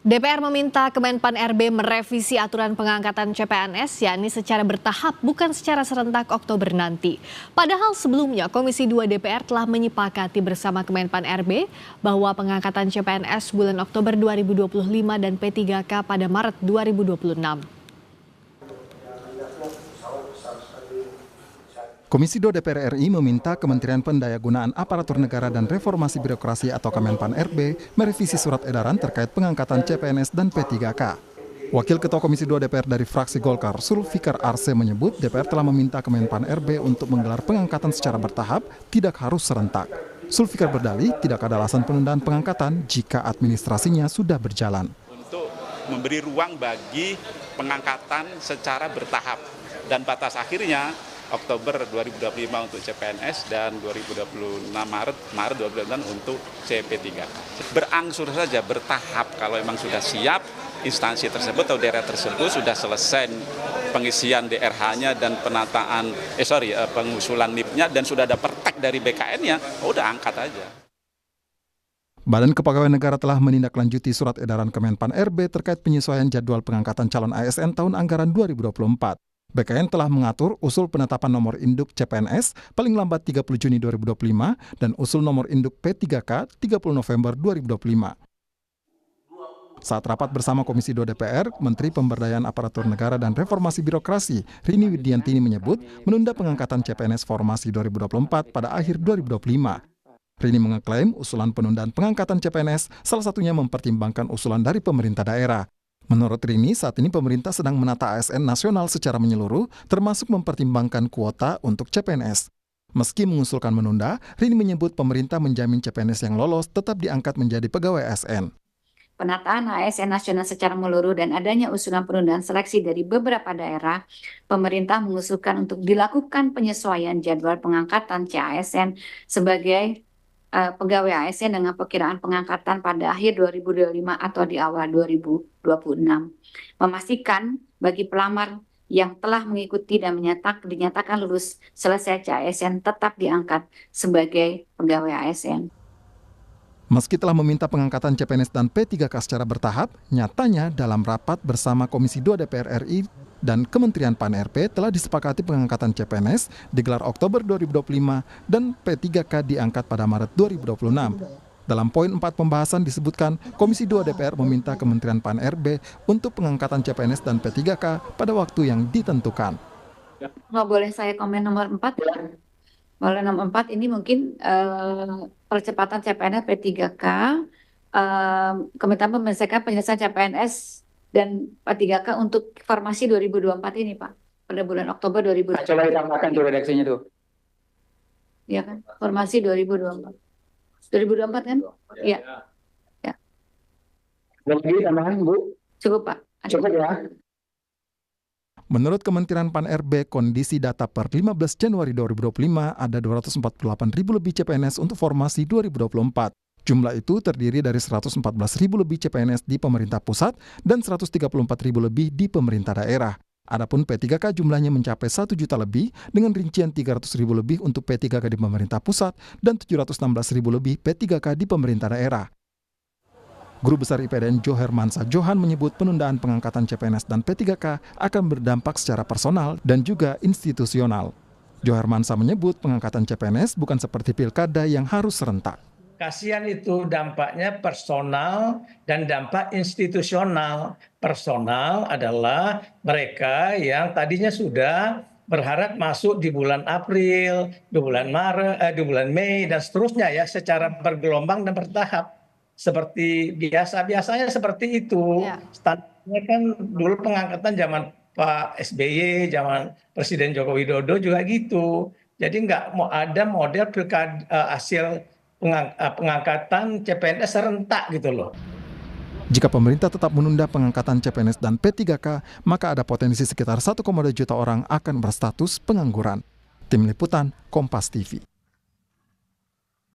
DPR meminta Kemenpan RB merevisi aturan pengangkatan CPNS, yakni secara bertahap bukan secara serentak Oktober nanti. Padahal sebelumnya Komisi 2 DPR telah menyepakati bersama Kemenpan RB bahwa pengangkatan CPNS bulan Oktober 2025 dan P3K pada Maret 2026. Komisi 2 DPR RI meminta Kementerian Pendayagunaan Aparatur Negara dan Reformasi Birokrasi atau Kemenpan RB merevisi surat edaran terkait pengangkatan CPNS dan P3K. Wakil Ketua Komisi 2 DPR dari fraksi Golkar, Zulfikar Arse menyebut DPR telah meminta Kemenpan RB untuk menggelar pengangkatan secara bertahap, tidak harus serentak. Zulfikar berdalih tidak ada alasan penundaan pengangkatan jika administrasinya sudah berjalan. Untuk memberi ruang bagi pengangkatan secara bertahap dan batas akhirnya Oktober 2025 untuk CPNS dan 2026 Maret 2026 untuk CP3. Berangsur saja, bertahap. Kalau memang sudah siap, instansi tersebut atau daerah tersebut sudah selesai pengisian DRH-nya dan pengusulan NIP-nya dan sudah ada pertek dari BKN-nya, udah angkat aja. Badan Kepegawaian Negara telah menindaklanjuti surat edaran Kemenpan RB terkait penyesuaian jadwal pengangkatan calon ASN tahun anggaran 2024. BKN telah mengatur usul penetapan nomor induk CPNS paling lambat 30 Juni 2025 dan usul nomor induk P3K 30 November 2025. Saat rapat bersama Komisi 2 DPR, Menteri Pemberdayaan Aparatur Negara dan Reformasi Birokrasi Rini Widiantini menyebut menunda pengangkatan CPNS formasi 2024 pada akhir 2025. Rini mengeklaim usulan penundaan pengangkatan CPNS salah satunya mempertimbangkan usulan dari pemerintah daerah. Menurut Rini, saat ini pemerintah sedang menata ASN nasional secara menyeluruh, termasuk mempertimbangkan kuota untuk CPNS. Meski mengusulkan menunda, Rini menyebut pemerintah menjamin CPNS yang lolos tetap diangkat menjadi pegawai ASN. Penataan ASN nasional secara menyeluruh dan adanya usulan penundaan seleksi dari beberapa daerah, pemerintah mengusulkan untuk dilakukan penyesuaian jadwal pengangkatan CASN sebagai pegawai ASN dengan perkiraan pengangkatan pada akhir 2025 atau di awal 2026. Memastikan bagi pelamar yang telah mengikuti dan dinyatakan lulus selesai CASN tetap diangkat sebagai pegawai ASN. Meski telah meminta pengangkatan CPNS dan P3K secara bertahap, nyatanya dalam rapat bersama Komisi 2 DPR RI dan Kementerian Pan RB telah disepakati pengangkatan CPNS digelar Oktober 2025 dan P3K diangkat pada Maret 2026. Dalam poin 4 pembahasan disebutkan Komisi 2 DPR meminta Kementerian Pan RB untuk pengangkatan CPNS dan P3K pada waktu yang ditentukan. Nggak boleh saya komen nomor 4 ya? Boleh nomor 4 ini mungkin percepatan CPNS P3K, Kementerian menyelesaikan penyelesaian CPNS dan P3K untuk formasi 2024 ini Pak, pada bulan Oktober 2024. Coba ditambahkan tuh redaksinya tuh. Iya kan, formasi 2024. 2024 kan? Iya. Ya. Lagi tambahan Bu? Cukup Pak. Cukup ya. Menurut Kementerian Pan RB, kondisi data per 15 Januari 2025 ada 248.000 lebih CPNS untuk formasi 2024. Jumlah itu terdiri dari 114.000 lebih CPNS di pemerintah pusat dan 134.000 lebih di pemerintah daerah. Adapun P3K jumlahnya mencapai 1 juta lebih dengan rincian 300.000 lebih untuk P3K di pemerintah pusat dan 716.000 lebih P3K di pemerintah daerah. Guru Besar IPDN Joher Mansa Johan menyebut penundaan pengangkatan CPNS dan P3K akan berdampak secara personal dan juga institusional. Joher Mansa menyebut pengangkatan CPNS bukan seperti pilkada yang harus serentak. Kasihan itu dampaknya personal dan dampak institusional. Personal adalah mereka yang tadinya sudah berharap masuk di bulan April, di bulan Maret, di bulan Mei dan seterusnya ya secara bergelombang dan bertahap. Seperti biasanya seperti itu. Ya. Standarnya kan dulu pengangkatan zaman Pak SBY, zaman Presiden Joko Widodo juga gitu. Jadi nggak mau ada model pilkada hasil pengangkatan CPNS serentak gitu loh. Jika pemerintah tetap menunda pengangkatan CPNS dan P3K, maka ada potensi sekitar 1,2 juta orang akan berstatus pengangguran. Tim Liputan, Kompas TV.